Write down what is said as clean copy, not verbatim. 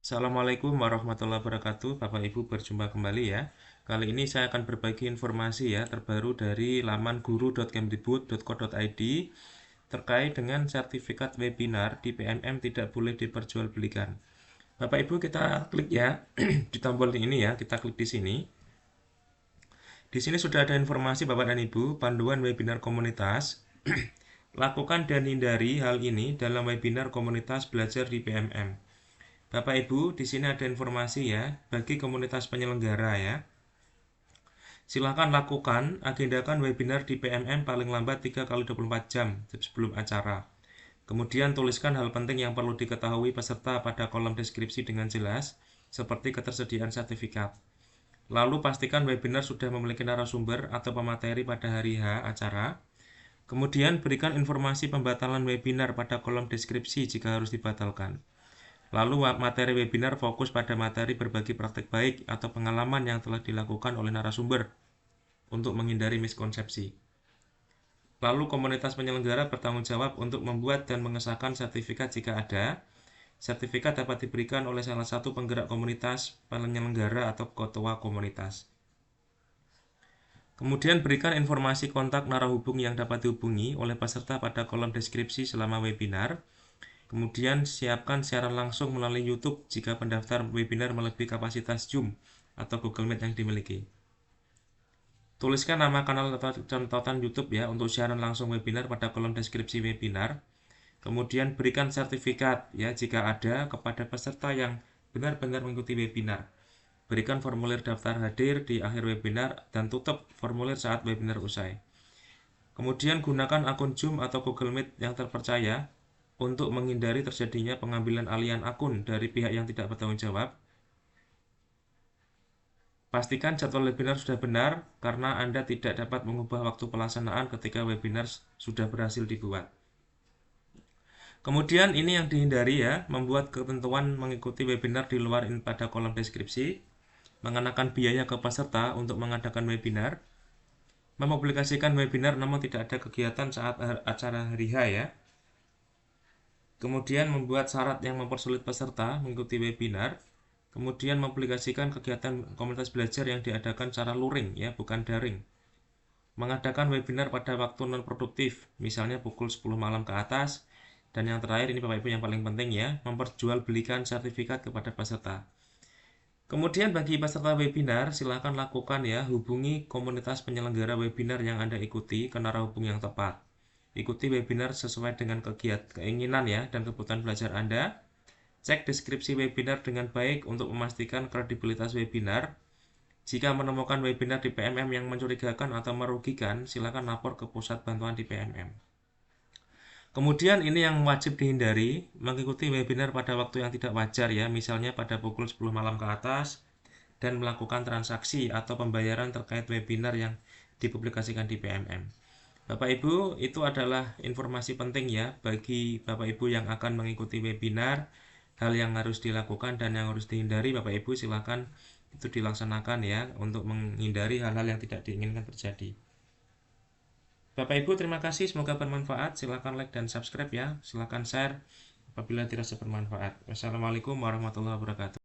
Assalamualaikum warahmatullahi wabarakatuh. Bapak Ibu berjumpa kembali ya. Kali ini saya akan berbagi informasi ya terbaru dari laman guru.kemdikbud.co.id terkait dengan sertifikat webinar di PMM tidak boleh diperjualbelikan. Bapak Ibu kita klik ya di tombol ini ya, kita klik di sini. Di sini sudah ada informasi Bapak dan Ibu, panduan webinar komunitas. Lakukan dan hindari hal ini dalam webinar komunitas belajar di PMM. Bapak Ibu, di sini ada informasi ya bagi komunitas penyelenggara ya. Silakan lakukan agendakan webinar di PMM paling lambat 3 kali 24 jam sebelum acara. Kemudian tuliskan hal penting yang perlu diketahui peserta pada kolom deskripsi dengan jelas, seperti ketersediaan sertifikat. Lalu pastikan webinar sudah memiliki narasumber atau pemateri pada hari H acara. Kemudian berikan informasi pembatalan webinar pada kolom deskripsi jika harus dibatalkan. Lalu materi webinar fokus pada materi berbagi praktik baik atau pengalaman yang telah dilakukan oleh narasumber untuk menghindari miskonsepsi. Lalu komunitas penyelenggara bertanggung jawab untuk membuat dan mengesahkan sertifikat jika ada. Sertifikat dapat diberikan oleh salah satu penggerak komunitas, penyelenggara atau ketua komunitas. Kemudian berikan informasi kontak narahubung yang dapat dihubungi oleh peserta pada kolom deskripsi selama webinar. Kemudian siapkan siaran langsung melalui YouTube jika pendaftar webinar melebihi kapasitas Zoom atau Google Meet yang dimiliki. Tuliskan nama kanal atau contohan YouTube ya untuk siaran langsung webinar pada kolom deskripsi webinar. Kemudian berikan sertifikat ya jika ada kepada peserta yang benar-benar mengikuti webinar. Berikan formulir daftar hadir di akhir webinar dan tutup formulir saat webinar usai. Kemudian gunakan akun Zoom atau Google Meet yang terpercaya untuk menghindari terjadinya pengambilan alihan akun dari pihak yang tidak bertanggung jawab. Pastikan jadwal webinar sudah benar karena Anda tidak dapat mengubah waktu pelaksanaan ketika webinar sudah berhasil dibuat. Kemudian ini yang dihindari ya, membuat ketentuan mengikuti webinar di luar pada kolom deskripsi, mengenakan biaya ke peserta untuk mengadakan webinar, mempublikasikan webinar namun tidak ada kegiatan saat acara hari H ya. Kemudian membuat syarat yang mempersulit peserta mengikuti webinar. Kemudian mempublikasikan kegiatan komunitas belajar yang diadakan secara luring ya, bukan daring. Mengadakan webinar pada waktu non produktif, misalnya pukul 10 malam ke atas. Dan yang terakhir ini Bapak Ibu yang paling penting ya, memperjualbelikan sertifikat kepada peserta. Kemudian bagi peserta webinar, silakan lakukan ya, hubungi komunitas penyelenggara webinar yang Anda ikuti ke narahubung yang tepat. Ikuti webinar sesuai dengan keinginan ya dan kebutuhan belajar Anda. Cek deskripsi webinar dengan baik untuk memastikan kredibilitas webinar. Jika menemukan webinar di PMM yang mencurigakan atau merugikan, silakan lapor ke pusat bantuan di PMM. Kemudian ini yang wajib dihindari, mengikuti webinar pada waktu yang tidak wajar ya, misalnya pada pukul 10 malam ke atas, dan melakukan transaksi atau pembayaran terkait webinar yang dipublikasikan di PMM. Bapak Ibu, itu adalah informasi penting ya bagi Bapak Ibu yang akan mengikuti webinar, hal yang harus dilakukan dan yang harus dihindari. Bapak Ibu silakan itu dilaksanakan ya untuk menghindari hal-hal yang tidak diinginkan terjadi. Bapak Ibu terima kasih, semoga bermanfaat. Silakan like dan subscribe ya. Silakan share apabila dirasa bermanfaat. Wassalamualaikum warahmatullahi wabarakatuh.